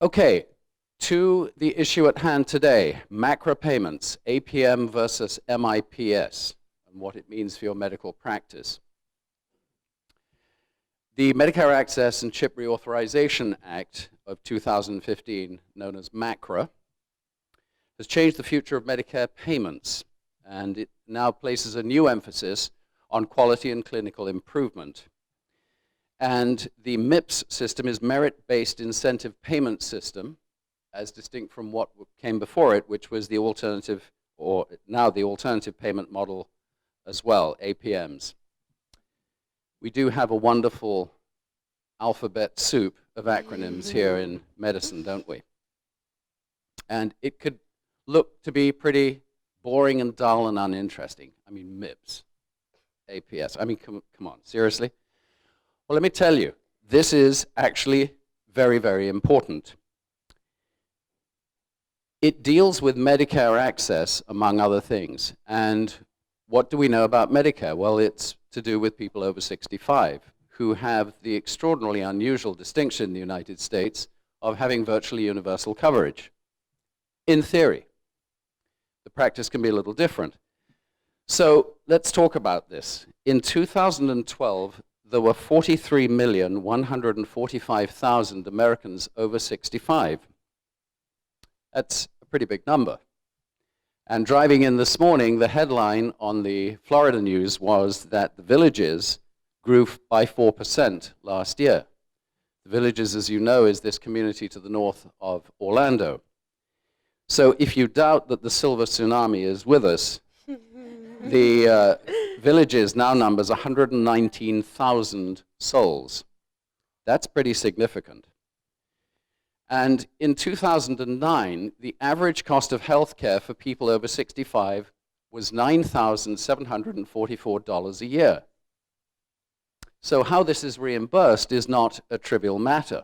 Okay, to the issue at hand today, MACRA payments, APM versus MIPS, and what it means for your medical practice. The Medicare Access and Chip Reauthorization Act of 2015, known as MACRA, has changed the future of Medicare payments, and it now places a new emphasis on quality and clinical improvement. And the MIPS system is merit-based incentive payment system, as distinct from what came before it, which was the alternative, or now the alternative payment model as well, APMs. We do have a wonderful alphabet soup of acronyms here in medicine, don't we? And it could look to be pretty boring and dull and uninteresting. I mean, MIPS, APS. I mean, come on, seriously? Well, let me tell you, this is actually very, very important. It deals with Medicare access, among other things. And what do we know about Medicare? Well, it's to do with people over 65 who have the extraordinarily unusual distinction in the United States of having virtually universal coverage. In theory, the practice can be a little different. So let's talk about this. In 2012, there were 43,145,000 Americans over 65. That's a pretty big number. And driving in this morning, the headline on the Florida news was that the Villages grew by 4% last year. The Villages, as you know, is this community to the north of Orlando. So if you doubt that the silver tsunami is with us, the Villages now numbers 119,000 souls. That's pretty significant. And in 2009, the average cost of health care for people over 65 was $9,744 a year. So how this is reimbursed is not a trivial matter.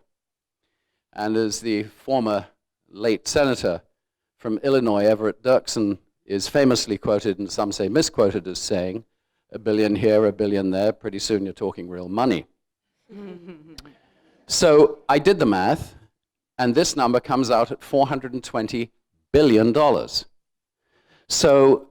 And as the former late senator from Illinois, Everett Dirksen, is famously quoted, and some say misquoted, as saying, "A billion here, a billion there, pretty soon you're talking real money." So I did the math, and this number comes out at $420 billion. So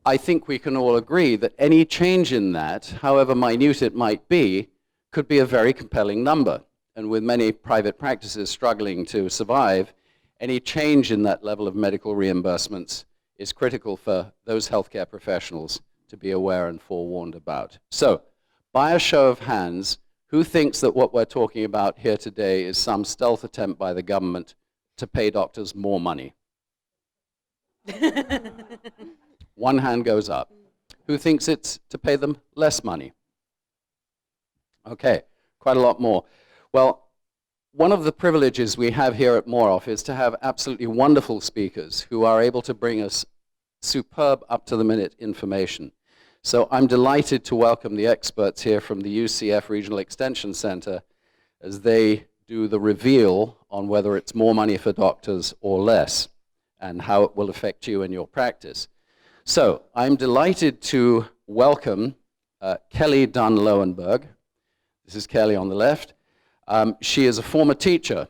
I think we can all agree that any change in that, however minute it might be, could be a very compelling number. And with many private practices struggling to survive, any change in that level of medical reimbursements is critical for those healthcare professionals to be aware and forewarned about. So, by a show of hands, who thinks that what we're talking about here today is some stealth attempt by the government to pay doctors more money? One hand goes up. Who thinks it's to pay them less money? Okay, quite a lot more. Well, one of the privileges we have here at MOROF is to have absolutely wonderful speakers who are able to bring us superb, up-to-the-minute information. So I'm delighted to welcome the experts here from the UCF Regional Extension Center as they do the reveal on whether it's more money for doctors or less and how it will affect you in your practice. So I'm delighted to welcome Kelly Dunn-Lowenberg. This is Kelly on the left. She is a former teacher,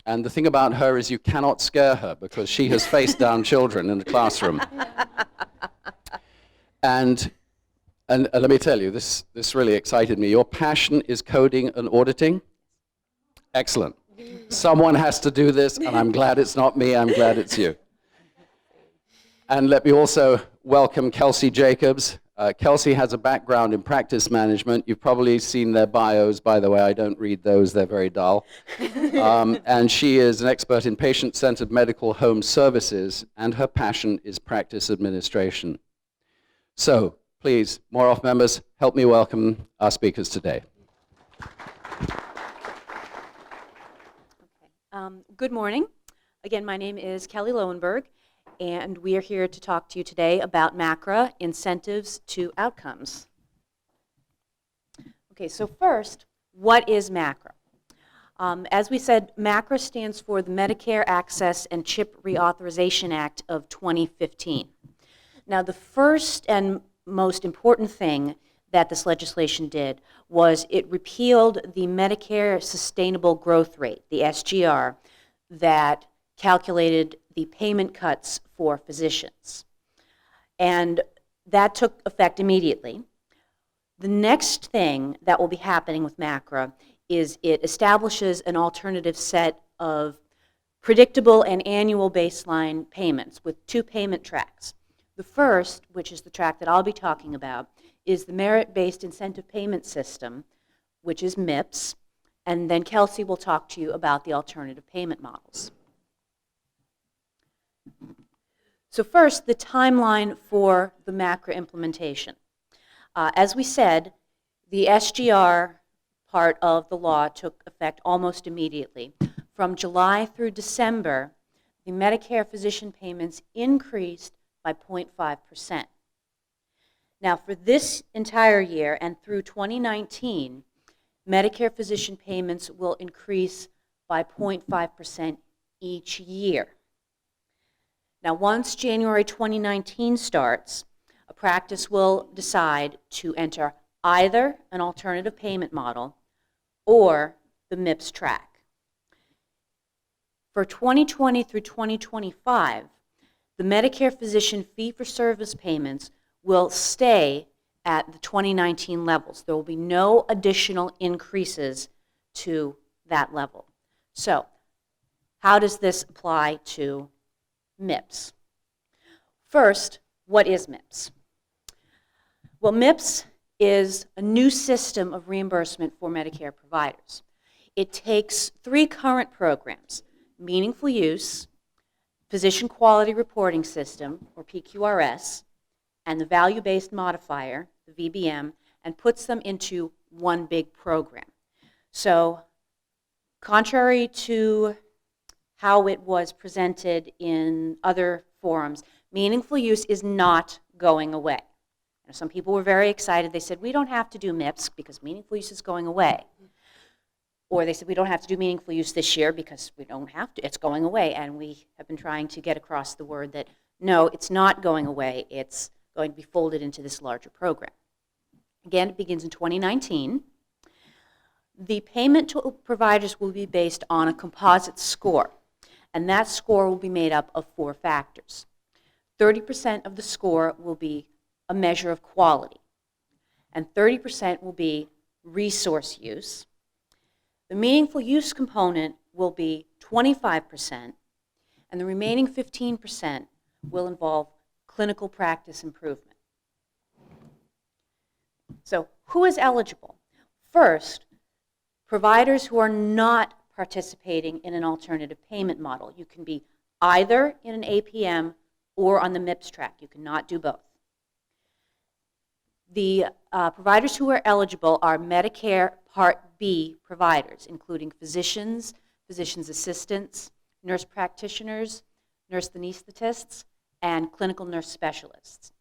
and the thing about her is you cannot scare her because she has faced down children in the classroom. And let me tell you, this really excited me. Your passion is coding and auditing. Excellent. Someone has to do this, and I'm glad it's not me. I'm glad it's you. And let me also welcome Kelsey Jacobs. Kelsey has a background in practice management. You've probably seen their bios. By the way, I don't read those. They're very dull. And she is an expert in patient-centered medical home services, and her passion is practice administration. So, please, MOROF members, help me welcome our speakers today. Good morning. Again, my name is Kelly Lowenberg, and we are here to talk to you today about MACRA, Incentives to Outcomes. Okay, so first, what is MACRA? As we said, MACRA stands for the Medicare Access and Chip Reauthorization Act of 2015. Now, the first and most important thing that this legislation did was it repealed the Medicare Sustainable Growth Rate, the SGR, that calculated the payment cuts for physicians. And that took effect immediately. The next thing that will be happening with MACRA is it establishes an alternative set of predictable and annual baseline payments with 2 payment tracks. The first, which is the track that I'll be talking about, is the merit-based incentive payment system, which is MIPS, and then Kelsey will talk to you about the alternative payment models. So first, the timeline for the MACRA implementation. As we said, the SGR part of the law took effect almost immediately. From July through December, the Medicare physician payments increased by 0.5%. Now, for this entire year and through 2019, Medicare physician payments will increase by 0.5% each year. Now, once January 2019 starts, a practice will decide to enter either an alternative payment model or the MIPS track. For 2020 through 2025, the Medicare physician fee-for-service payments will stay at the 2019 levels. There will be no additional increases to that level. So, how does this apply to MIPS? First, what is MIPS? Well, MIPS is a new system of reimbursement for Medicare providers. It takes 3 current programs, Meaningful Use, Physician Quality Reporting System, or PQRS, and the Value-Based Modifier, the VBM, and puts them into one big program. So, contrary to how it was presented in other forums, Meaningful Use is not going away. Some people were very excited. They said, we don't have to do MIPS because Meaningful Use is going away. Or they said, we don't have to do Meaningful Use this year because we don't have to. It's going away. And we have been trying to get across the word that, no, it's not going away. It's going to be folded into this larger program. Again, it begins in 2019. The payment to providers will be based on a composite score. And that score will be made up of 4 factors. 30% of the score will be a measure of quality, and 30% will be resource use. The meaningful use component will be 25%, and the remaining 15% will involve clinical practice improvement. So, who is eligible? First, providers who are not participating in an alternative payment model. You can be either in an APM or on the MIPS track. You cannot do both. The providers who are eligible are Medicare Part B providers, including physicians, physician's assistants, nurse practitioners, nurse anesthetists, and clinical nurse specialists.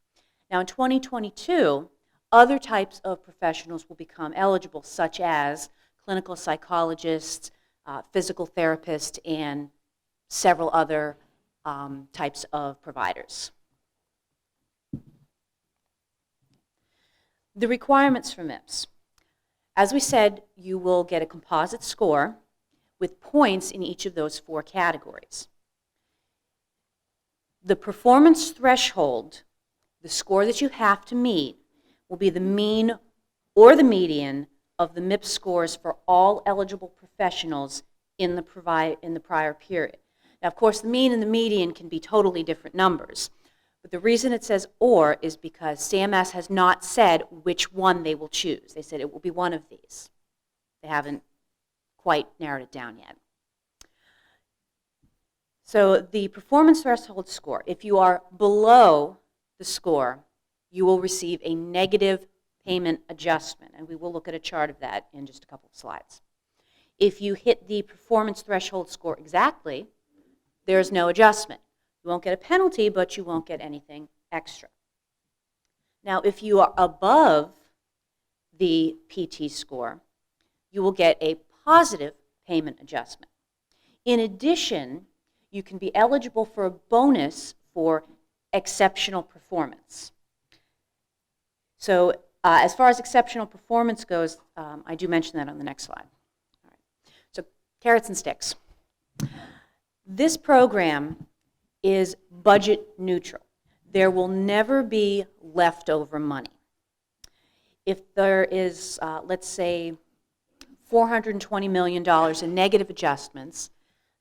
Now in 2022, other types of professionals will become eligible, such as clinical psychologists, physical therapists, and several other types of providers. The requirements for MIPS. As we said, you will get a composite score with points in each of those 4 categories. The performance threshold, the score that you have to meet, will be the mean or the median of the MIPS scores for all eligible professionals in the prior period. Now, of course, the mean and the median can be totally different numbers. But the reason it says or is because CMS has not said which one they will choose. They said it will be one of these. They haven't quite narrowed it down yet. So the performance threshold score, if you are below the score, you will receive a negative payment adjustment. And we will look at a chart of that in just a couple of slides. If you hit the performance threshold score exactly, there's no adjustment. You won't get a penalty, but you won't get anything extra. Now, if you are above the PT score, you will get a positive payment adjustment. In addition, you can be eligible for a bonus for exceptional performance. So as far as exceptional performance goes, I do mention that on the next slide. All right. So carrots and sticks. This program is budget neutral. There will never be leftover money. If there is, let's say, $420 million in negative adjustments,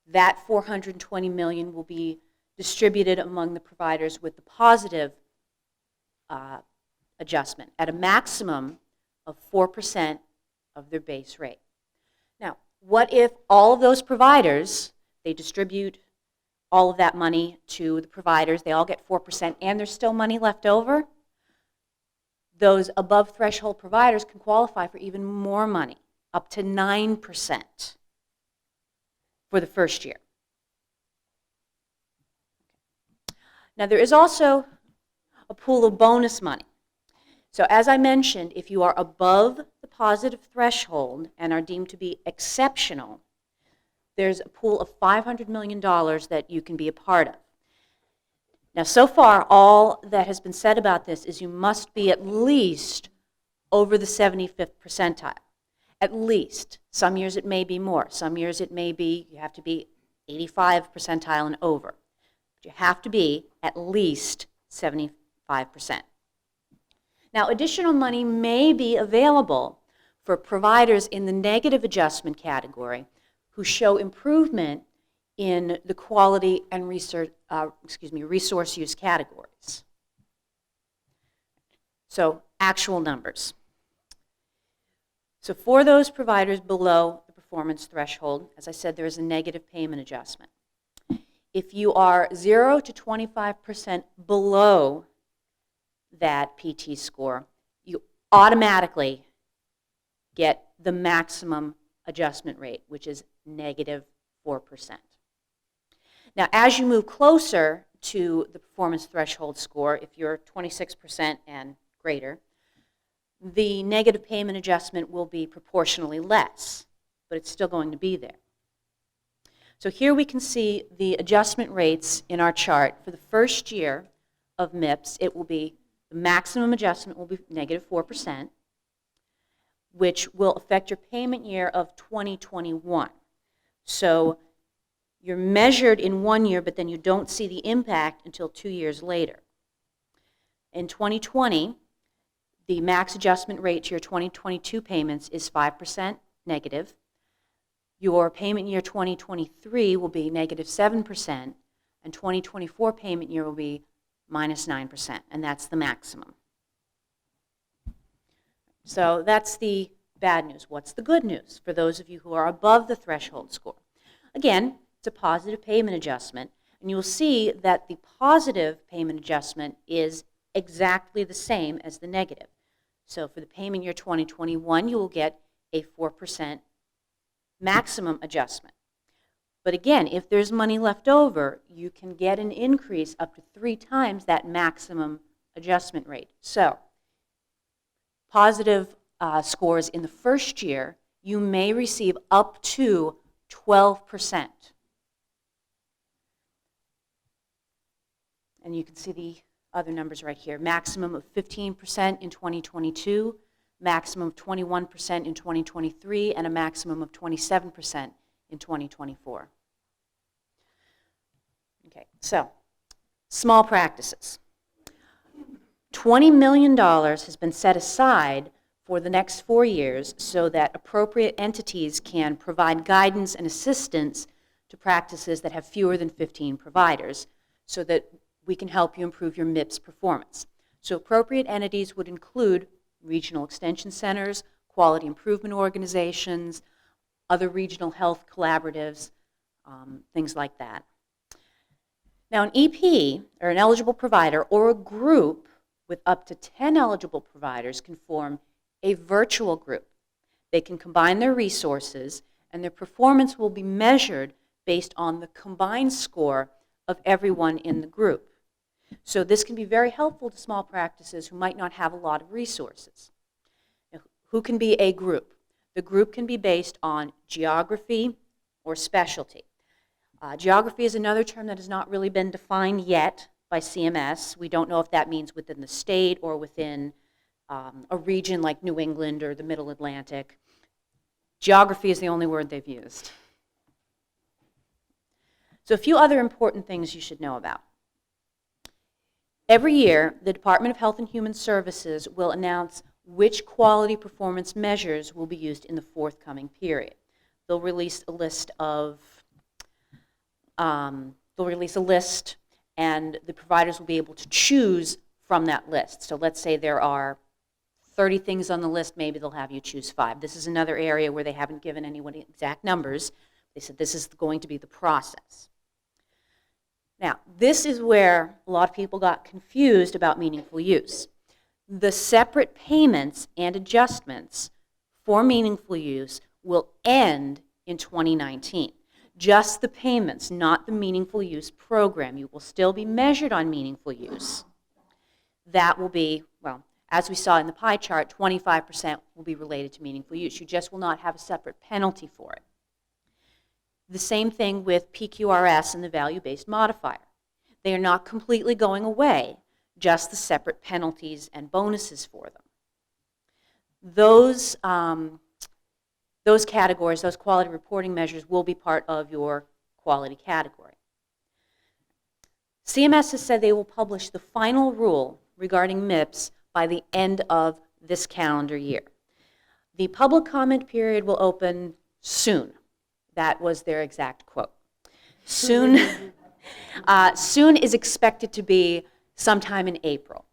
that $420 million will be distributed among the providers with the positive adjustment at a maximum of 4% of their base rate. Now, what if all of those providers, they distribute all of that money to the providers, they all get 4%, and there's still money left over? Those above threshold providers can qualify for even more money, up to 9% for the first year. Now, there is also a pool of bonus money. So as I mentioned, if you are above the positive threshold and are deemed to be exceptional, there's a pool of $500 million that you can be a part of. Now, so far, all that has been said about this is you must be at least over the 75th percentile. At least. Some years it may be more. Some years it may be you have to be 85 percentile and over. But you have to be at least 75%. Now, additional money may be available for providers in the negative adjustment category who show improvement in the quality and resource use categories. So, actual numbers. So for those providers below the performance threshold, as I said, there is a negative payment adjustment. If you are 0 to 25% below that PT score, you automatically get the maximum adjustment rate, which is negative 4%. Now, as you move closer to the performance threshold score, if you're 26% and greater, the negative payment adjustment will be proportionally less, but it's still going to be there. So here we can see the adjustment rates in our chart. For the first year of MIPS, it will be, the maximum adjustment will be negative 4%, which will affect your payment year of 2021. So you're measured in 1 year, but then you don't see the impact until 2 years later. In 2020, the max adjustment rate to your 2022 payments is 5% negative. Your payment year 2023 will be negative 7%, and 2024 payment year will be minus 9%, and that's the maximum. So that's the bad news. What's the good news for those of you who are above the threshold score? Again, it's a positive payment adjustment, and you'll see that the positive payment adjustment is exactly the same as the negative. So for the payment year 2021, you will get a 4% maximum adjustment. But again, if there's money left over, you can get an increase up to 3 times that maximum adjustment rate. So positive scores in the first year, you may receive up to 12%. And you can see the other numbers right here. Maximum of 15% in 2022, maximum of 21% in 2023, and a maximum of 27% in 2024. Okay, so small practices. $20 million has been set aside for the next 4 years so that appropriate entities can provide guidance and assistance to practices that have fewer than 15 providers so that we can help you improve your MIPS performance. So appropriate entities would include regional extension centers, quality improvement organizations, other regional health collaboratives, things like that. Now an EP, or an eligible provider, or a group with up to 10 eligible providers can form a virtual group. They can combine their resources, and their performance will be measured based on the combined score of everyone in the group. So this can be very helpful to small practices who might not have a lot of resources. Now, who can be a group? The group can be based on geography or specialty. Geography is another term that has not really been defined yet by CMS. We don't know if that means within the state or within a region like New England or the Middle Atlantic. Geography is the only word they've used. So a few other important things you should know about. Every year, the Department of Health and Human Services will announce which quality performance measures will be used in the forthcoming period. They'll release a list and the providers will be able to choose from that list. So let's say there are 30 things on the list, maybe they'll have you choose 5. This is another area where they haven't given anyone exact numbers. They said this is going to be the process. Now, this is where a lot of people got confused about meaningful use. The separate payments and adjustments for meaningful use will end in 2019. Just the payments, not the meaningful use program. You will still be measured on meaningful use. That will be, well, as we saw in the pie chart, 25% will be related to meaningful use. You just will not have a separate penalty for it. The same thing with PQRS and the value-based modifier. They are not completely going away, just the separate penalties and bonuses for them. Those categories, those quality reporting measures, will be part of your quality category. CMS has said they will publish the final rule regarding MIPS by the end of this calendar year. The public comment period will open soon. That was their exact quote. Soon, soon is expected to be sometime in April.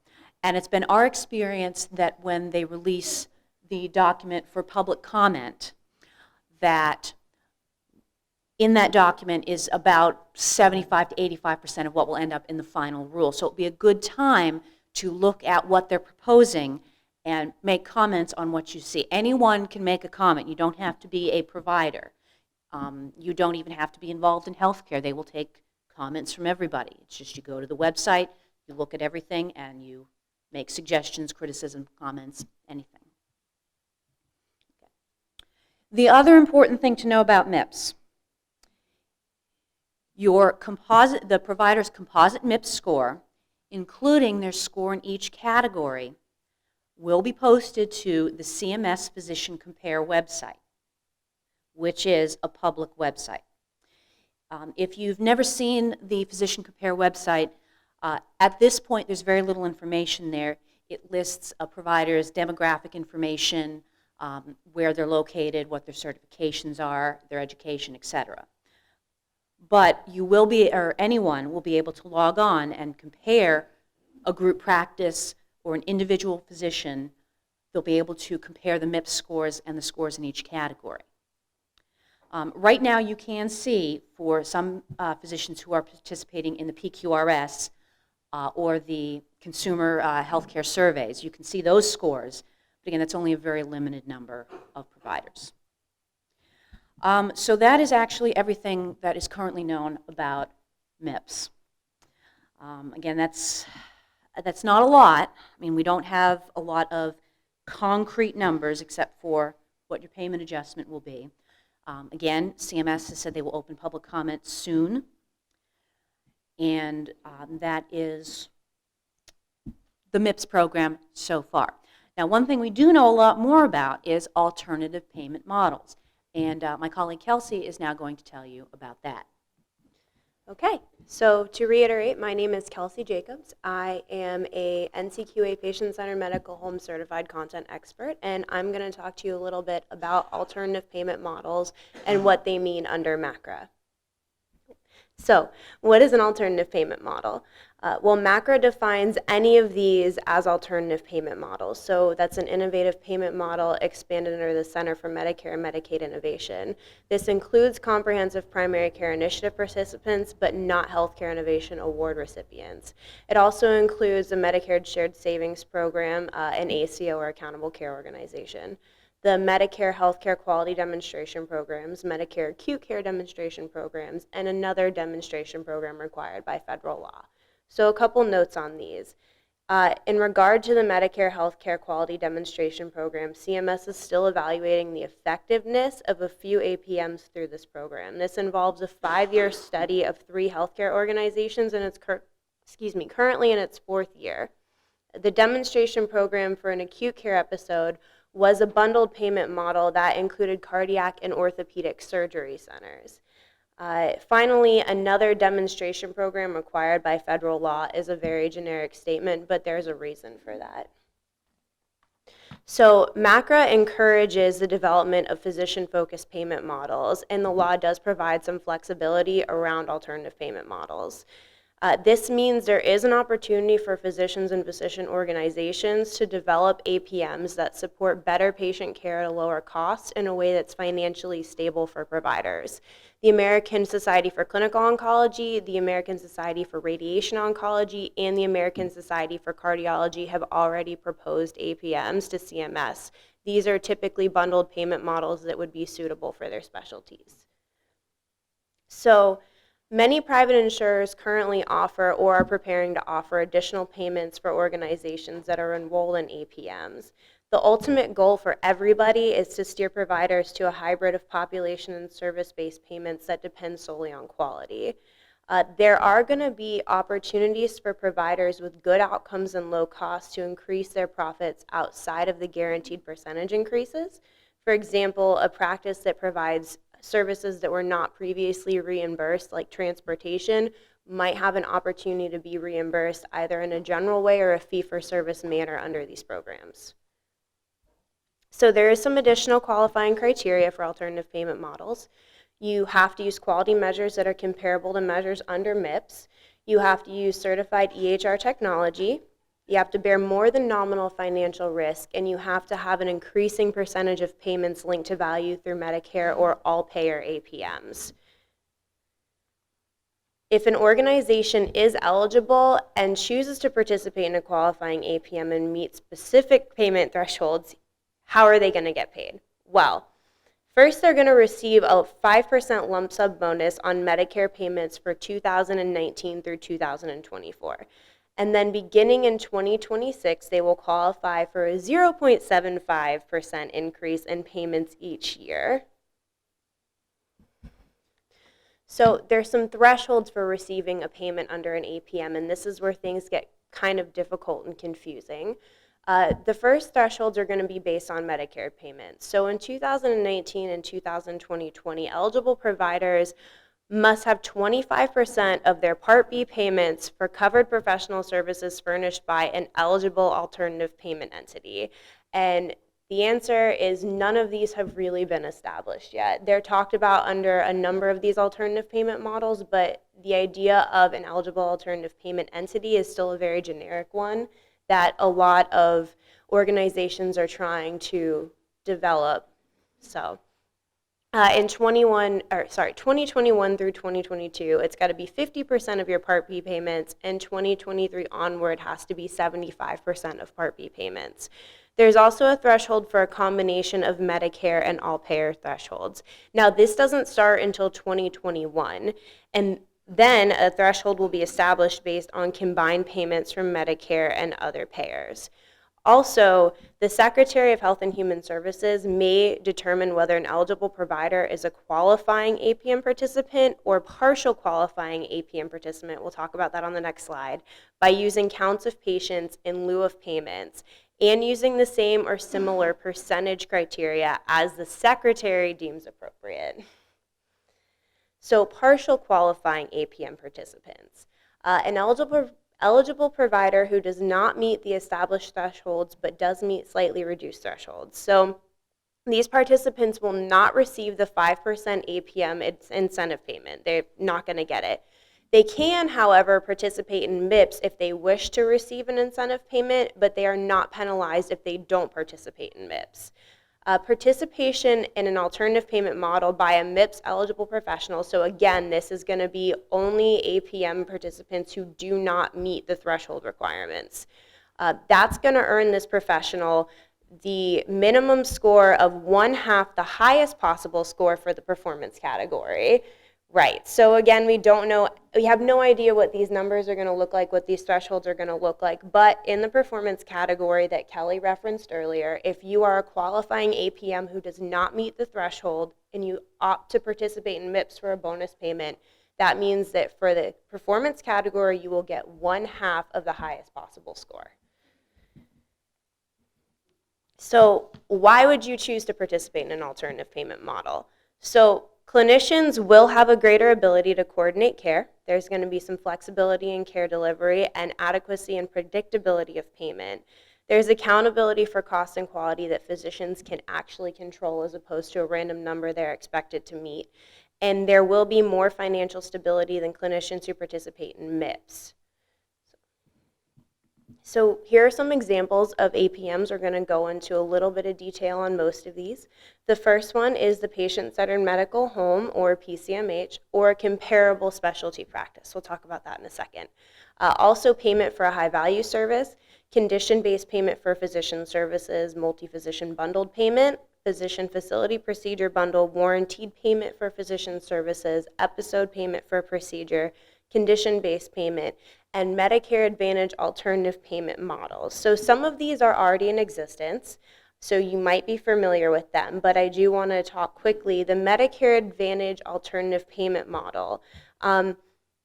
And it's been our experience that when they release the document for public comment, that in that document is about 75 to 85% of what will end up in the final rule. So it'll be a good time to look at what they're proposing and make comments on what you see. Anyone can make a comment. You don't have to be a provider. You don't even have to be involved in healthcare. They will take comments from everybody. It's just you go to the website, you look at everything, and you make suggestions, criticism, comments, anything. Okay. The other important thing to know about MIPS, the provider's composite MIPS score, including their score in each category, will be posted to the CMS Physician Compare website, which is a public website. If you've never seen the Physician Compare website, at this point there's very little information there. It lists a provider's demographic information, where they're located, what their certifications are, their education, etc. But you will be, or anyone will be able to log on and compare a group practice or an individual physician. They'll be able to compare the MIPS scores and the scores in each category. Right now you can see for some physicians who are participating in the PQRS or the consumer healthcare surveys, you can see those scores, but again, that's only a very limited number of providers. So that is actually everything that is currently known about MIPS. Again, that's not a lot. I mean, we don't have a lot of concrete numbers except for what your payment adjustment will be. Again, CMS has said they will open public comment soon, and that is the MIPS program so far. Now, one thing we do know a lot more about is alternative payment models, and my colleague Kelsey is now going to tell you about that. Okay, so to reiterate, my name is Kelsey Jacobs. I am a NCQA Patient-Centered Medical Home Certified Content Expert, and I'm going to talk to you a little bit about alternative payment models and what they mean under MACRA. So, what is an alternative payment model? Well, MACRA defines any of these as alternative payment models. So that's an innovative payment model expanded under the Center for Medicare and Medicaid Innovation. This includes comprehensive primary care initiative participants, but not Healthcare Innovation Award recipients. It also includes the Medicare Shared Savings Program, an ACO or Accountable Care Organization, the Medicare Healthcare Quality Demonstration Programs, Medicare Acute Care Demonstration Programs, and another demonstration program required by federal law. So a couple notes on these. In regard to the Medicare Healthcare Quality Demonstration Program, CMS is still evaluating the effectiveness of a few APMs through this program. This involves a 5-year study of 3 healthcare organizations, and it's currently in its 4th year. The demonstration program for an acute care episode was a bundled payment model that included cardiac and orthopedic surgery centers. Finally, another demonstration program required by federal law is a very generic statement, but there's a reason for that. So MACRA encourages the development of physician-focused payment models, and the law does provide some flexibility around alternative payment models. This means there is an opportunity for physicians and physician organizations to develop APMs that support better patient care at a lower cost in a way that's financially stable for providers. The American Society for Clinical Oncology, the American Society for Radiation Oncology, and the American Society for Cardiology have already proposed APMs to CMS. These are typically bundled payment models that would be suitable for their specialties. So, many private insurers currently offer or are preparing to offer additional payments for organizations that are enrolled in APMs. The ultimate goal for everybody is to steer providers to a hybrid of population and service-based payments that depend solely on quality. There are going to be opportunities for providers with good outcomes and low costs to increase their profits outside of the guaranteed percentage increases. For example, a practice that provides services that were not previously reimbursed, like transportation, might have an opportunity to be reimbursed either in a general way or a fee-for-service manner under these programs. So there is some additional qualifying criteria for alternative payment models. You have to use quality measures that are comparable to measures under MIPS. You have to use certified EHR technology. You have to bear more than nominal financial risk, and you have to have an increasing percentage of payments linked to value through Medicare or all-payer APMs. If an organization is eligible and chooses to participate in a qualifying APM and meet specific payment thresholds, how are they going to get paid? Well, first, they're going to receive a 5% lump sum bonus on Medicare payments for 2019 through 2024. And then beginning in 2026, they will qualify for a 0.75% increase in payments each year. So there's some thresholds for receiving a payment under an APM, and this is where things get kind of difficult and confusing. The first thresholds are going to be based on Medicare payments. So in 2019 and 2020, eligible providers must have 25% of their Part B payments for covered professional services furnished by an eligible alternative payment entity. And the answer is none of these have really been established yet. They're talked about under a number of these alternative payment models, but the idea of an eligible alternative payment entity is still a very generic one that a lot of organizations are trying to develop. So in 2021 through 2022, it's got to be 50% of your Part B payments, and 2023 onward has to be 75% of Part B payments. There's also a threshold for a combination of Medicare and all-payer thresholds. Now, this doesn't start until 2021, and then a threshold will be established based on combined payments from Medicare and other payers. Also, the Secretary of Health and Human Services may determine whether an eligible provider is a qualifying APM participant or partial qualifying APM participant. We'll talk about that on the next slide, by using counts of patients in lieu of payments and using the same or similar percentage criteria as the Secretary deems appropriate. So partial qualifying APM participants. An eligible provider who does not meet the established thresholds but does meet slightly reduced thresholds. So these participants will not receive the 5% APM incentive payment. They're not going to get it. They can, however, participate in MIPS if they wish to receive an incentive payment, but they are not penalized if they don't participate in MIPS. Participation in an alternative payment model by a MIPS eligible professional, so again, this is going to be only APM participants who do not meet the threshold requirements. That's going to earn this professional the minimum score of 1/2 the highest possible score for the performance category. Right, so again, we have no idea what these numbers are going to look like, what these thresholds are going to look like, but in the performance category that Kelly referenced earlier, if you are a qualifying APM who does not meet the threshold and you opt to participate in MIPS for a bonus payment, that means that for the performance category, you will get 1/2 of the highest possible score. So why would you choose to participate in an alternative payment model? So Clinicians will have a greater ability to coordinate care. There's going to be some flexibility in care delivery and adequacy and predictability of payment. There's accountability for cost and quality that physicians can actually control as opposed to a random number they're expected to meet. And there will be more financial stability than clinicians who participate in MIPS. So here are some examples of APMs. We're going to go into a little bit of detail on most of these. The first one is the patient-centered medical home, or PCMH, or a comparable specialty practice. We'll talk about that in a second. Also, payment for a high-value service, condition-based payment for physician services, multi-physician bundled payment, physician facility procedure bundle, warrantied payment for physician services, episode payment for a procedure, condition-based payment, and Medicare Advantage alternative payment models. So some of these are already in existence, so you might be familiar with them, but I do want to talk quickly. The Medicare Advantage alternative payment model,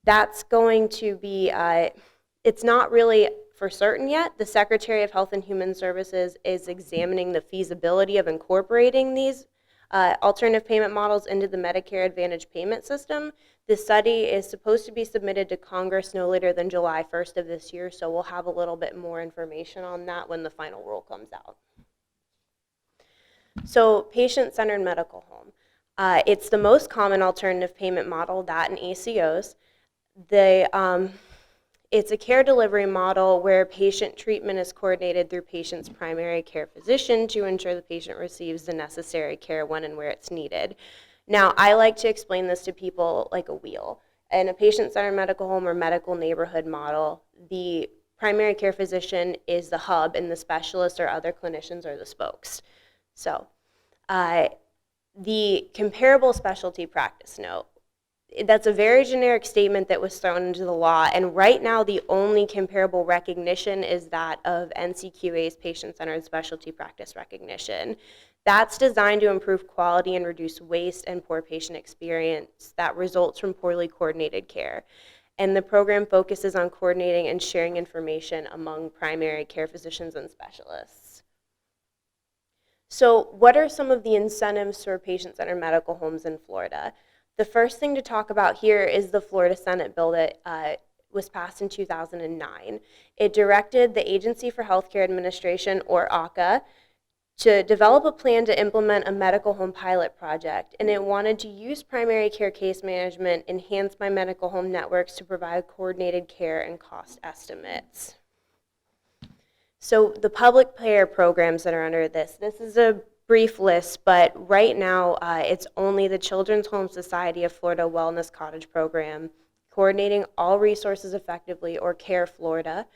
that's going to be, it's not really for certain yet. The Secretary of Health and Human Services is examining the feasibility of incorporating these alternative payment models into the Medicare Advantage payment system. The study is supposed to be submitted to Congress no later than July 1st of this year, so we'll have a little bit more information on that when the final rule comes out. So, patient-centered medical home. It's the most common alternative payment model, that and ACOs. It's a care delivery model where patient treatment is coordinated through patient's primary care physician to ensure the patient receives the necessary care when and where it's needed. Now, I like to explain this to people like a wheel. In a patient-centered medical home or medical neighborhood model, the primary care physician is the hub and the specialists or other clinicians are the spokes. So, the comparable specialty practice note, that's a very generic statement that was thrown into the law, and right now the only comparable recognition is that of NCQA's patient-centered specialty practice recognition. That's designed to improve quality and reduce waste and poor patient experience that results from poorly coordinated care. And the program focuses on coordinating and sharing information among primary care physicians and specialists. So what are some of the incentives for patient-centered medical homes in Florida? The first thing to talk about here is the Florida Senate bill that was passed in 2009. It directed the Agency for Healthcare Administration, or AHCA, to develop a plan to implement a medical home pilot project, and it wanted to use primary care case management enhanced by medical home networks to provide coordinated care and cost estimates. So the public payer programs that are under this is a brief list, but right now it's only the Children's Home Society of Florida Wellness Cottage Program, Coordinating All Resources Effectively, or CARE Florida,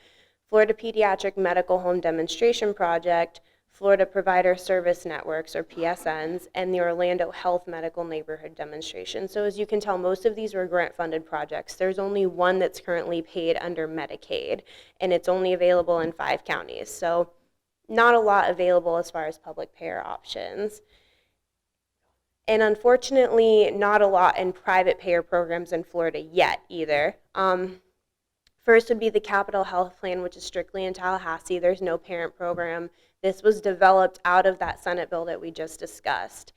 Florida Pediatric Medical Home Demonstration Project, Florida Provider Service Networks, or PSNs, and the Orlando Health Medical Neighborhood Demonstration. So as you can tell, most of these were grant-funded projects. There's only one that's currently paid under Medicaid, and it's only available in 5 counties. So not a lot available as far as public payer options. And unfortunately, not a lot in private payer programs in Florida yet either. First would be the Capital Health Plan, which is strictly in Tallahassee. There's no parent program. This was developed out of that Senate bill that we just discussed.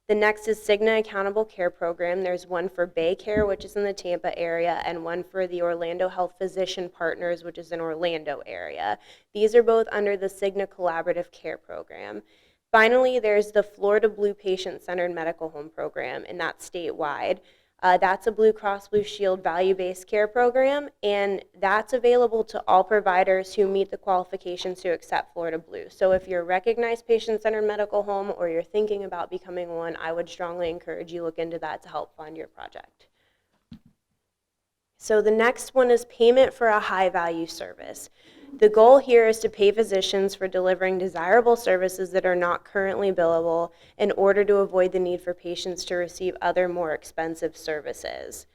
The next is Cigna Accountable Care Program. There's one for Bay Care, which is in the Tampa area, and one for the Orlando Health Physician Partners, which is in Orlando area. These are both under the Cigna Collaborative Care Program. Finally, there's the Florida Blue Patient-Centered Medical Home Program, and that's statewide. That's a Blue Cross Blue Shield value-based care program, and that's available to all providers who meet the qualifications to accept Florida Blue. So if you're a recognized patient-centered medical home or you're thinking about becoming one, I would strongly encourage you look into that to help fund your project. So the next one is payment for a high-value service. The goal here is to pay physicians for delivering desirable services that are not currently billable in order to avoid the need for patients to receive other more expensive services.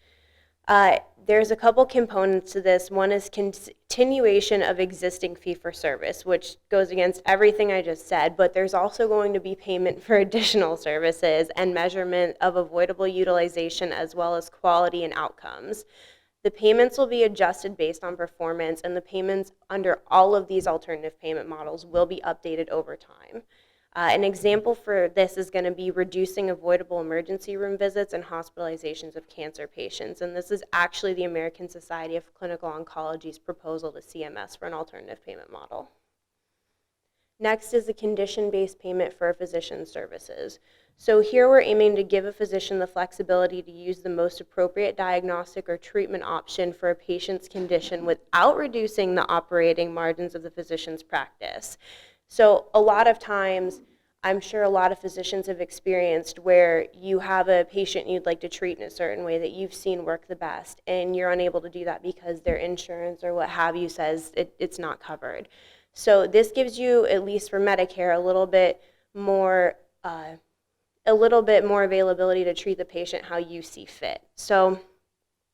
There's a couple components to this. One is continuation of existing fee-for-service, which goes against everything I just said, but there's also going to be payment for additional services and measurement of avoidable utilization as well as quality and outcomes. The payments will be adjusted based on performance, and the payments under all of these alternative payment models will be updated over time. An example for this is going to be reducing avoidable emergency room visits and hospitalizations of cancer patients. And this is actually the American Society of Clinical Oncology's proposal to CMS for an alternative payment model. Next is the condition-based payment for physician services. So here we're aiming to give a physician the flexibility to use the most appropriate diagnostic or treatment option for a patient's condition without reducing the operating margins of the physician's practice. So a lot of times, I'm sure a lot of physicians have experienced where you have a patient you'd like to treat in a certain way that you've seen work the best, and you're unable to do that because their insurance or what have you says it's not covered. So this gives you, at least for Medicare, a little bit more availability to treat the patient how you see fit. So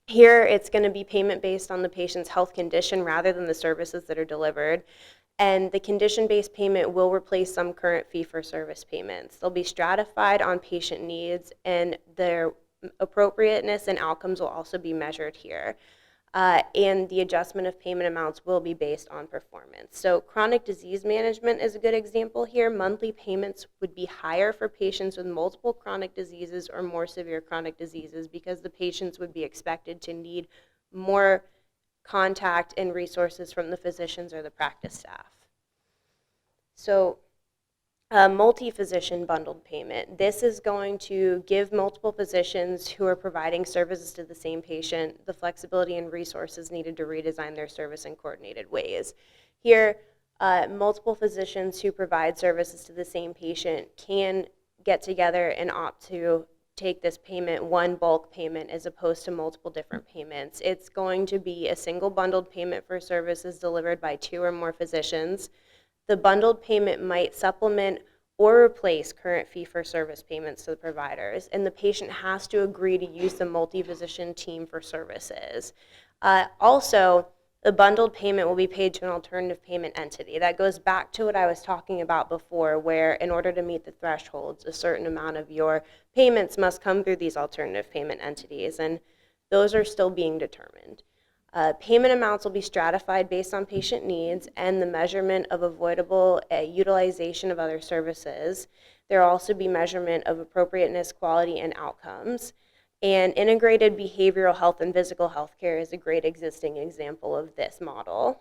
here it's going to be payment based on the patient's health condition rather than the services that are delivered. And the condition-based payment will replace some current fee-for-service payments. They'll be stratified on patient needs, and their appropriateness and outcomes will also be measured here. And the adjustment of payment amounts will be based on performance. So chronic disease management is a good example here. Monthly payments would be higher for patients with multiple chronic diseases or more severe chronic diseases because the patients would be expected to need more contact and resources from the physicians or the practice staff. So multi-physician bundled payment. This is going to give multiple physicians who are providing services to the same patient the flexibility and resources needed to redesign their service in coordinated ways. Here, multiple physicians who provide services to the same patient can get together and opt to take this payment, one bulk payment, as opposed to multiple different payments. It's going to be a single bundled payment for services delivered by 2 or more physicians. The bundled payment might supplement or replace current fee-for-service payments to the providers, and the patient has to agree to use the multi-physician team for services. Also, the bundled payment will be paid to an alternative payment entity. That goes back to what I was talking about before, where in order to meet the thresholds, a certain amount of your payments must come through these alternative payment entities, and those are still being determined. Payment amounts will be stratified based on patient needs and the measurement of avoidable utilization of other services. There will also be measurement of appropriateness, quality, and outcomes. And integrated behavioral health and physical health care is a great existing example of this model.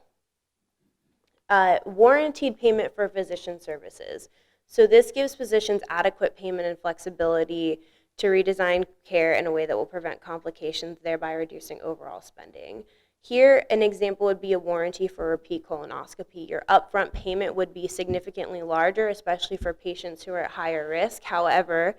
Warrantied payment for physician services. So this gives physicians adequate payment and flexibility to redesign care in a way that will prevent complications, thereby reducing overall spending. Here, an example would be a warranty for repeat colonoscopy. Your upfront payment would be significantly larger, especially for patients who are at higher risk. However,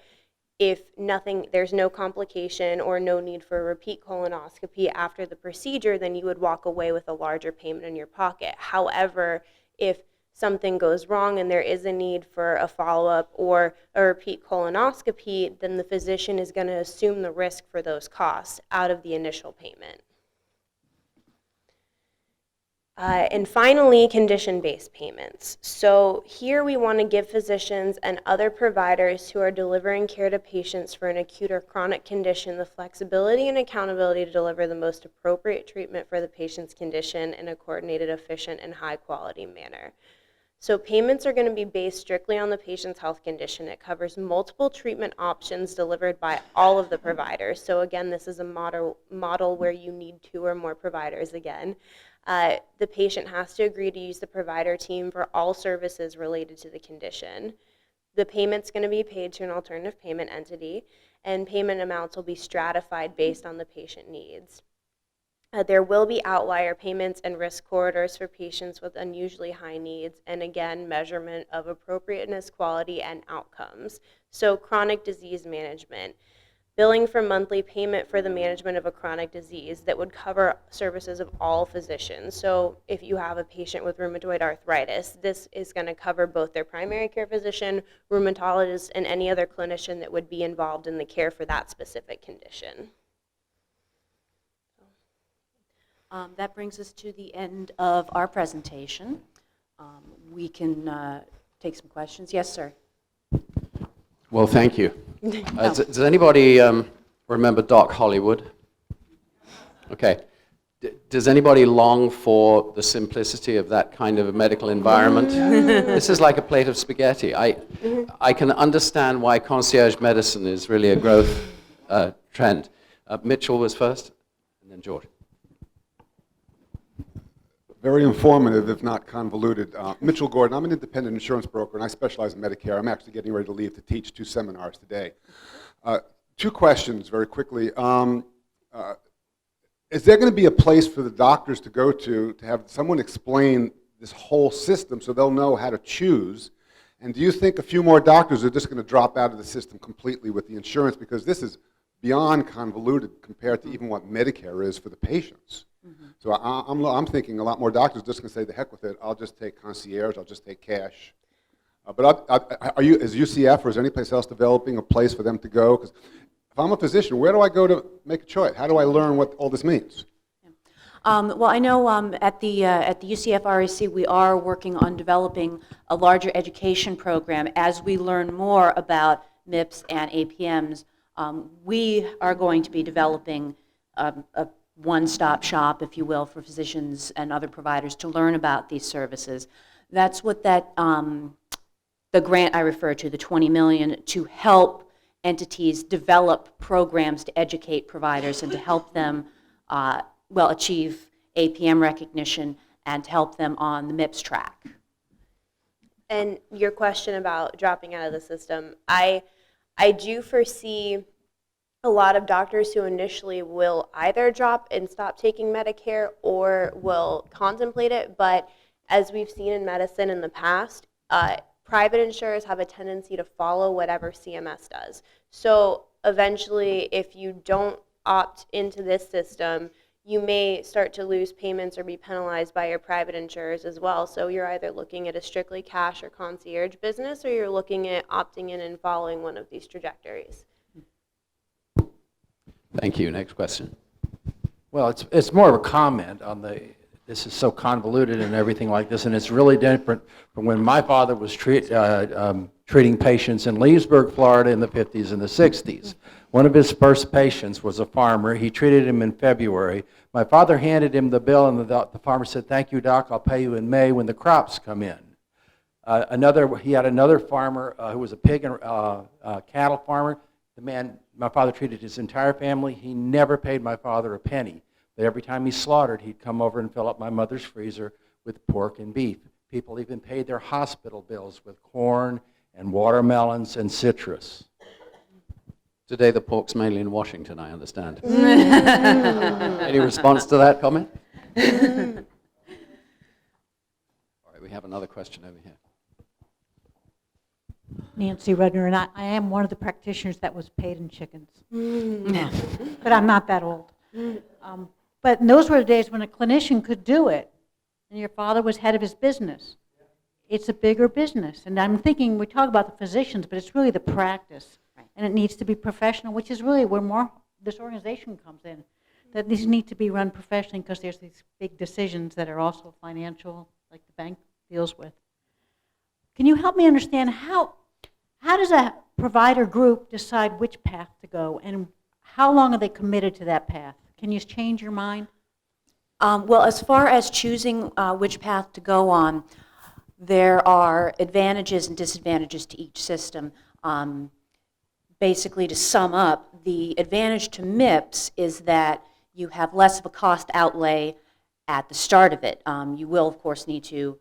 if there's no complication or no need for a repeat colonoscopy after the procedure, then you would walk away with a larger payment in your pocket. However, if something goes wrong and there is a need for a follow-up or a repeat colonoscopy, then the physician is going to assume the risk for those costs out of the initial payment. And finally, condition-based payments. So here we want to give physicians and other providers who are delivering care to patients for an acute or chronic condition the flexibility and accountability to deliver the most appropriate treatment for the patient's condition in a coordinated, efficient, and high-quality manner. So payments are going to be based strictly on the patient's health condition. It covers multiple treatment options delivered by all of the providers. So again, this is a model where you need 2 or more providers again. The patient has to agree to use the provider team for all services related to the condition. The payment's going to be paid to an alternative payment entity, and payment amounts will be stratified based on the patient needs. There will be outlier payments and risk corridors for patients with unusually high needs, and again, measurement of appropriateness, quality, and outcomes. So chronic disease management. Billing for monthly payment for the management of a chronic disease that would cover services of all physicians. So if you have a patient with rheumatoid arthritis, this is going to cover both their primary care physician, rheumatologist, and any other clinician that would be involved in the care for that specific condition. That brings us to the end of our presentation. We can take some questions. Yes, sir. Well, thank you. Does anybody remember Doc Hollywood? Okay. Does anybody long for the simplicity of that kind of a medical environment? This is like a plate of spaghetti. I can understand why concierge medicine is really a growth trend. Mitchell was first, and then George. Very informative, if not convoluted. Mitchell Gordon, I'm an independent insurance broker, and I specialize in Medicare. I'm actually getting ready to leave to teach 2 seminars today. 2 questions very quickly. Is there going to be a place for the doctors to go to have someone explain this whole system so they'll know how to choose? And do you think a few more doctors are just going to drop out of the system completely with the insurance, because this is beyond convoluted compared to even what Medicare is for the patients? So I'm thinking a lot more doctors are just going to say, the heck with it, I'll just take concierge, I'll just take cash. But is UCF or is any place else developing a place for them to go? Because if I'm a physician, where do I go to make a choice? How do I learn what all this means? Well, I know at the UCF-REC we are working on developing a larger education program. As we learn more about MIPS and APMs, we are going to be developing a one-stop shop, if you will, for physicians and other providers to learn about these services. That's what the grant I referred to, the $20 million, to help entities develop programs to educate providers and to help them achieve APM recognition and to help them on the MIPS track. And your question about dropping out of the system, I do foresee a lot of doctors who initially will either drop and stop taking Medicare or will contemplate it, but as we've seen in medicine in the past, private insurers have a tendency to follow whatever CMS does. So eventually, if you don't opt into this system, you may start to lose payments or be penalized by your private insurers as well. So you're either looking at a strictly cash or concierge business, or you're looking at opting in and following one of these trajectories. Thank you. Next question. Well, it's more of a comment on this is so convoluted and everything like this, and it's really different from when my father was treating patients in Leesburg, Florida in the 50s and the 60s. One of his first patients was a farmer. He treated him in February. My father handed him the bill, and the farmer said, "Thank you, Doc, I'll pay you in May when the crops come in." He had another farmer who was a pig and cattle farmer. My father treated his entire family. He never paid my father a penny. But every time he slaughtered, he'd come over and fill up my mother's freezer with pork and beef. People even paid their hospital bills with corn and watermelons and citrus. Today the pork's mainly in Washington, I understand. Any response to that comment? All right, we have another question over here. Nancy Rudner, and I am one of the practitioners that was paid in chickens. But I'm not that old. But those were the days when a clinician could do it, and your father was head of his business. It's a bigger business. And I'm thinking, we talk about the physicians, but it's really the practice. Right. And it needs to be professional, which is really where more this organization comes in. That these need to be run professionally because there's these big decisions that are also financial, like the bank deals with. Can you help me understand how does a provider group decide which path to go, and how long are they committed to that path? Can you change your mind? Well, as far as choosing which path to go on, there are advantages and disadvantages to each system. Basically, to sum up, the advantage to MIPS is that you have less of a cost outlay at the start of it. You will, of course, need to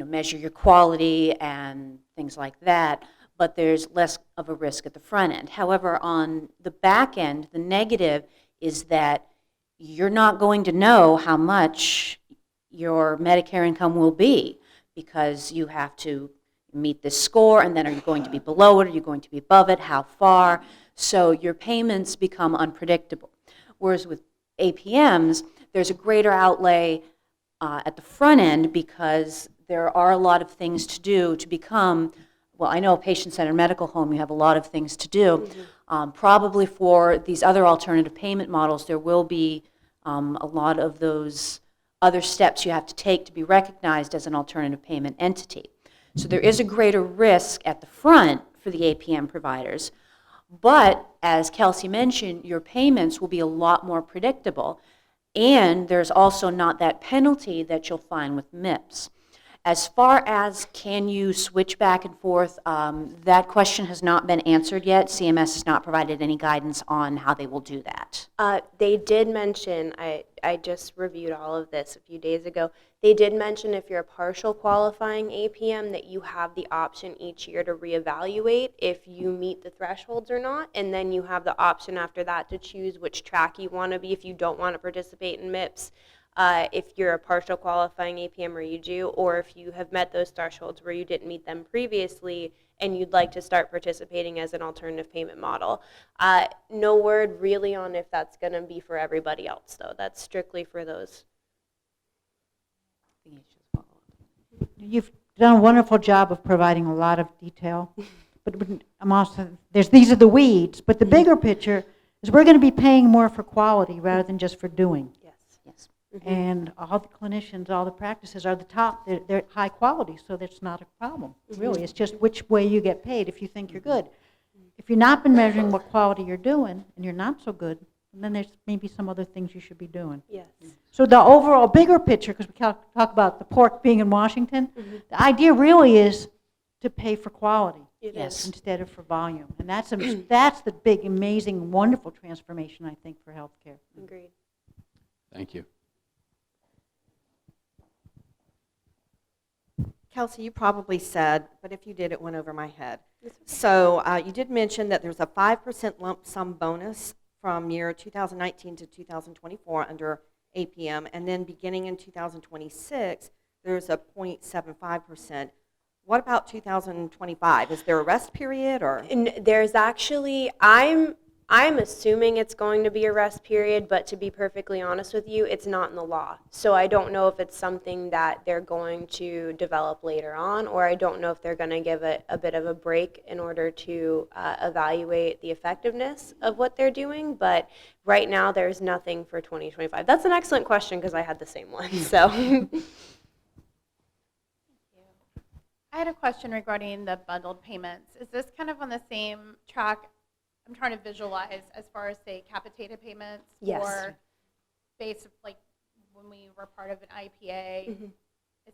measure your quality and things like that, but there's less of a risk at the front end. However, on the back end, the negative is that you're not going to know how much your Medicare income will be, because you have to meet this score, and then are you going to be below it, are you going to be above it, how far? So your payments become unpredictable. Whereas with APMs, there's a greater outlay at the front end, because there are a lot of things to do to become, well, I know a patient-centered medical home, you have a lot of things to do. Probably for these other alternative payment models, there will be a lot of those other steps you have to take to be recognized as an alternative payment entity. So there is a greater risk at the front for the APM providers. But as Kelsey mentioned, your payments will be a lot more predictable. And there's also not that penalty that you'll find with MIPS. As far as can you switch back and forth, that question has not been answered yet. CMS has not provided any guidance on how they will do that. They did mention, I just reviewed all of this a few days ago, they did mention if you're a partial qualifying APM that you have the option each year to reevaluate if you meet the thresholds or not, and then you have the option after that to choose which track you want to be if you don't want to participate in MIPS. If you're a partial qualifying APM or you do, or if you have met those thresholds where you didn't meet them previously and you'd like to start participating as an alternative payment model. No word really on if that's going to be for everybody else, though. That's strictly for those. You've done a wonderful job of providing a lot of detail, but I'm also, these are the weeds, but the bigger picture is we're going to be paying more for quality rather than just for doing. Yes. And all the clinicians, all the practices are the top. They're high quality, so that's not a problem, really. It's just which way you get paid if you think you're good. If you've not been measuring what quality you're doing and you're not so good, then there's maybe some other things you should be doing. Yes. So the overall bigger picture, because we talk about the pork being in Washington, the idea really is to pay for quality Yes. instead of for volume. And that's the big, amazing, wonderful transformation, I think, for healthcare. Agreed. Thank you. Kelsey, you probably said, but if you did, it went over my head. So you did mention that there's a 5% lump sum bonus from year 2019 to 2024 under APM, and then beginning in 2026, there's a 0.75%. What about 2025? Is there a rest period, or? And there's actually, I'm assuming it's going to be a rest period, but to be perfectly honest with you, it's not in the law. So I don't know if it's something that they're going to develop later on, or I don't know if they're going to give it a bit of a break in order to evaluate the effectiveness of what they're doing. But right now, there's nothing for 2025. That's an excellent question because I had the same one. So. I had a question regarding the bundled payments. Is this kind of on the same track? I'm trying to visualize as far as, say, capitated payments, Yes. or based like when we were part of an IPA.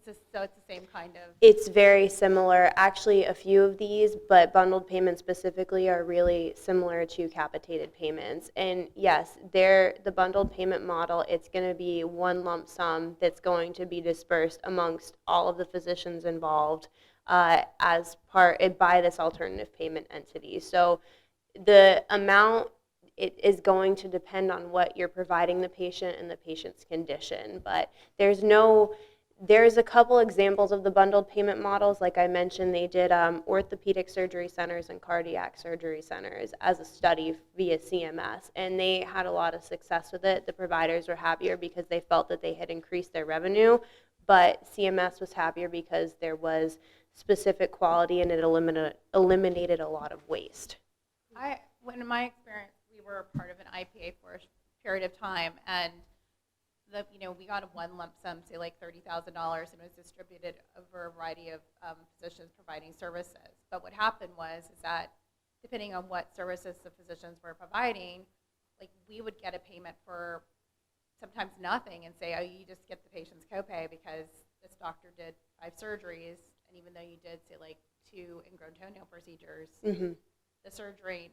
So it's the same kind of. It's very similar. Actually, a few of these, but bundled payments specifically, are really similar to capitated payments. And yes, the bundled payment model, it's going to be one lump sum that's going to be dispersed amongst all of the physicians involved as part by this alternative payment entity. So the amount, it is going to depend on what you're providing the patient and the patient's condition. But there's a couple examples of the bundled payment models. Like I mentioned, they did orthopedic surgery centers and cardiac surgery centers as a study via CMS, and they had a lot of success with it. The providers were happier because they felt that they had increased their revenue, but CMS was happier because there was specific quality and it eliminated a lot of waste. In my experience, we were part of an IPA for a period of time, and we got a one lump sum, say like $30,000, and it was distributed over a variety of physicians providing services. But what happened is that depending on what services the physicians were providing, like we would get a payment for sometimes nothing and say, oh, you just get the patient's copay because this doctor did 5 surgeries, and even though you did, say, like 2 ingrown toenail procedures, the surgery,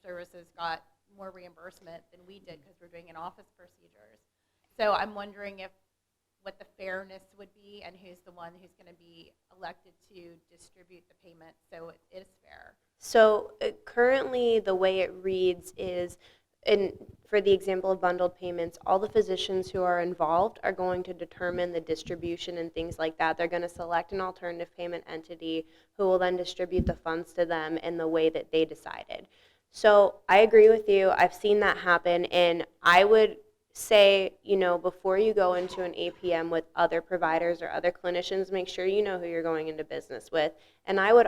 services got more reimbursement than we did because we're doing in-office procedures. So I'm wondering what the fairness would be and who's the one who's going to be elected to distribute the payment so it is fair. So currently the way it reads is, for the example of bundled payments, all the physicians who are involved are going to determine the distribution and things like that. They're going to select an alternative payment entity who will then distribute the funds to them in the way that they decided. So I agree with you. I've seen that happen, and I would say, before you go into an APM with other providers or other clinicians, make sure you know who you're going into business with. And I would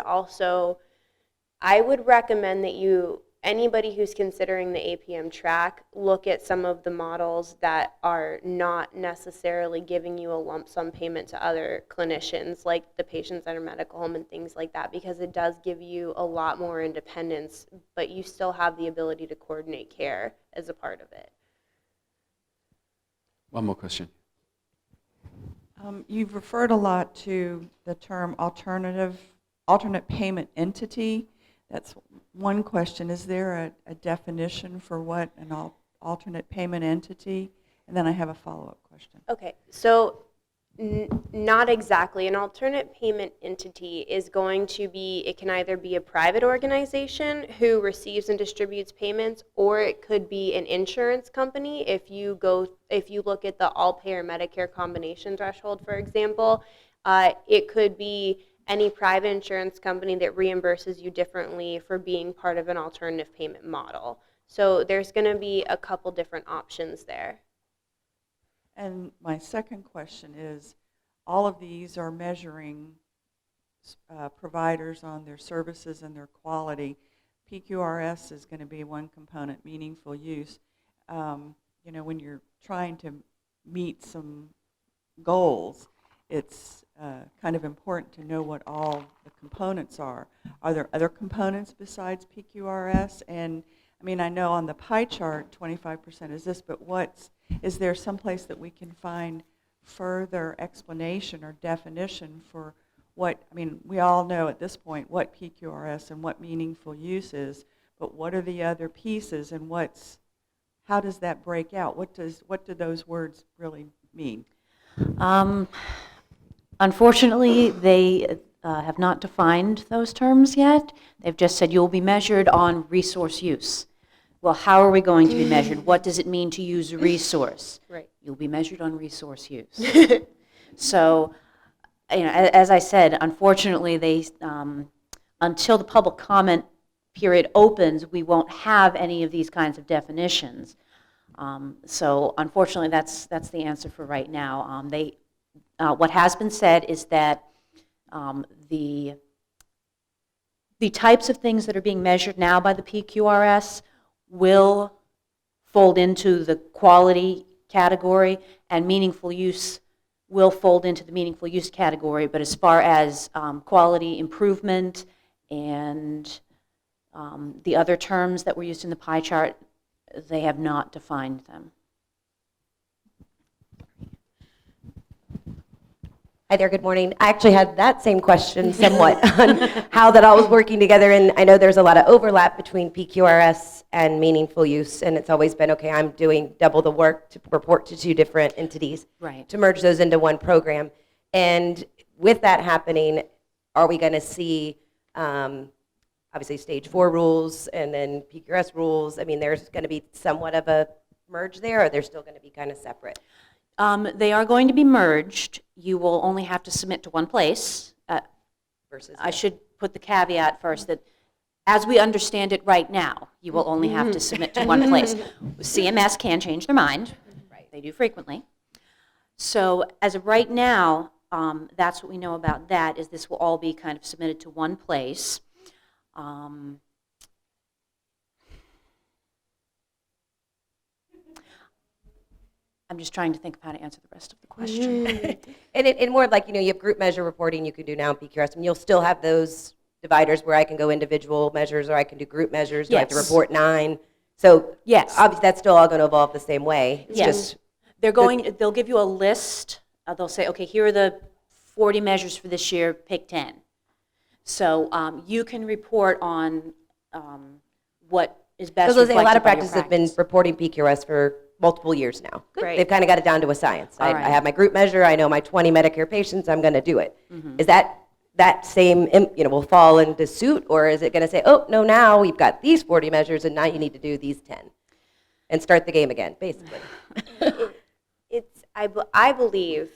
recommend that anybody who's considering the APM track, look at some of the models that are not necessarily giving you a lump sum payment to other clinicians, like the patient-centered medical home and things like that, because it does give you a lot more independence, but you still have the ability to coordinate care as a part of it. One more question. You've referred a lot to the term alternate payment entity. That's one question. Is there a definition for what an alternate payment entity? And then I have a follow-up question. Okay, so not exactly. An alternate payment entity is going to be, it can either be a private organization who receives and distributes payments, or it could be an insurance company. If you look at the all-payer Medicare combination threshold, for example, it could be any private insurance company that reimburses you differently for being part of an alternative payment model. So there's going to be a couple different options there. And my second question is, all of these are measuring providers on their services and their quality. PQRS is going to be one component, meaningful use. You know, when you're trying to meet some goals, it's kind of important to know what all the components are. Are there other components besides PQRS? And I mean, I know on the pie chart, 25% is this, but is there some place that we can find further explanation or definition for what, I mean, we all know at this point what PQRS and what meaningful use is, but what are the other pieces and how does that break out? What do those words really mean? Unfortunately, they have not defined those terms yet. They've just said you'll be measured on resource use. Well, how are we going to be measured? What does it mean to use a resource? Right. You'll be measured on resource use. So, you know, as I said, unfortunately, until the public comment period opens, we won't have any of these kinds of definitions. So, unfortunately, that's the answer for right now. What has been said is that the types of things that are being measured now by the PQRS will fold into the quality category, and meaningful use will fold into the meaningful use category. But as far as quality improvement and the other terms that were used in the pie chart, they have not defined them. Hi there, good morning. I actually had that same question somewhat on how that all was working together, and I know there's a lot of overlap between PQRS and meaningful use, and it's always been, okay, I'm doing double the work to report to two different entities, Right. to merge those into one program. And with that happening, are we going to see, obviously, stage 4 rules and then PQRS rules? I mean, there's going to be somewhat of a merge there, or they're still going to be kind of separate? They are going to be merged. You will only have to submit to one place. Versus I should put the caveat first that as we understand it right now, you will only have to submit to one place. CMS can change their mind. Right. They do frequently. So as of right now, that's what we know about that, is this will all be kind of submitted to one place. I'm just trying to think of how to answer the rest of the question. And more like, you have group measure reporting you can do now in PQRS, and you'll still have those dividers where I can go individual measures or I can do group measures. Do I have to Yes. report 9? So Yes. obviously that's still all going to evolve the same way. It's Yes. just They'll give you a list. They'll say, okay, here are the 40 measures for this year, pick 10. So you can report on what is best because a lot reflected of by your practices have been practice. reporting PQRS for multiple years now. Right. They've kind of got it down to a science. All I right. have my group measure. I know my 20 Medicare patients. I'm going to do it. Mm-hmm. Is that same, will fall into suit, or is it going to say, oh, no, now we've got these 40 measures, and now you need to do these 10, and start the game again, basically? I believe,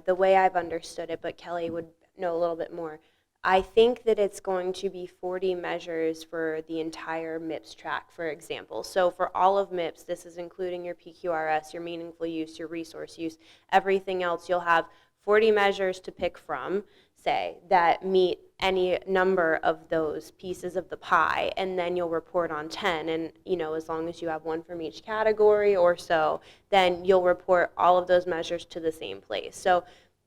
the way I've understood it, but Kelly would know a little bit more, I think that it's going to be 40 measures for the entire MIPS track, for example. So for all of MIPS, this is including your PQRS, your meaningful use, your resource use, everything else, you'll have 40 measures to pick from, say, that meet any number of those pieces of the pie, and then you'll report on 10. And, as long as you have one from each category or so, then you'll report all of those measures to the same place. So,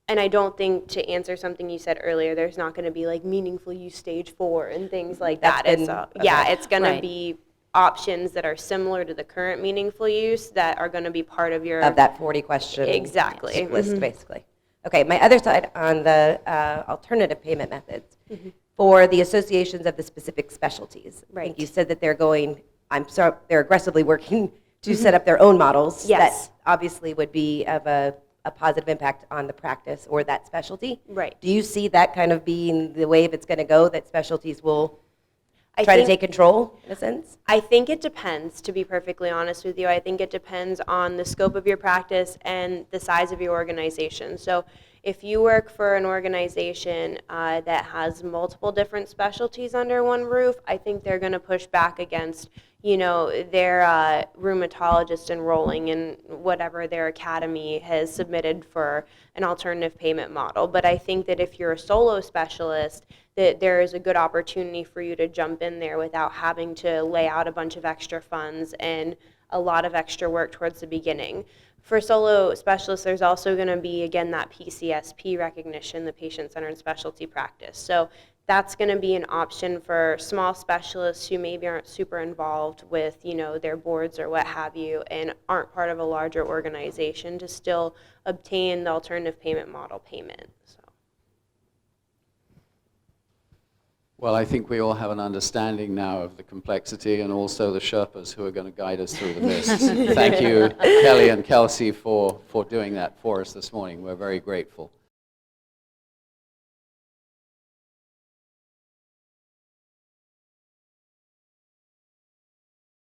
and I don't think, to answer something you said earlier, there's not going to be like meaningful use stage 4 and things like that. That's It's been- yeah, okay. it's going to Right. be options that are similar to the current meaningful use that are going to be part of your Of that 40 question Exactly. list, basically. Okay, my other side on the alternative payment methods. For the associations of the specific specialties. I Right. think you said that they're going, I'm sorry, they're aggressively working to set up their own models. Yes. That obviously would be of a positive impact on the practice or that specialty. Right. Do you see that kind of being the wave it's going to go, that specialties will I try to think- take control, in a sense? I think it depends, to be perfectly honest with you. I think it depends on the scope of your practice and the size of your organization. So if you work for an organization that has multiple different specialties under one roof, I think they're going to push back against, their rheumatologist enrolling in whatever their academy has submitted for an alternative payment model. But I think that if you're a solo specialist, that there is a good opportunity for you to jump in there without having to lay out a bunch of extra funds and a lot of extra work towards the beginning. For solo specialists, there's also going to be, again, that PCSP recognition, the patient-centered specialty practice. So that's going to be an option for small specialists who maybe aren't super involved with, their boards or what have you, and aren't part of a larger organization to still obtain the alternative payment model payment. So. Well, I think we all have an understanding now of the complexity and also the Sherpas who are going to guide us through the list. Thank you, Kelly and Kelsey, for doing that for us this morning. We're very grateful.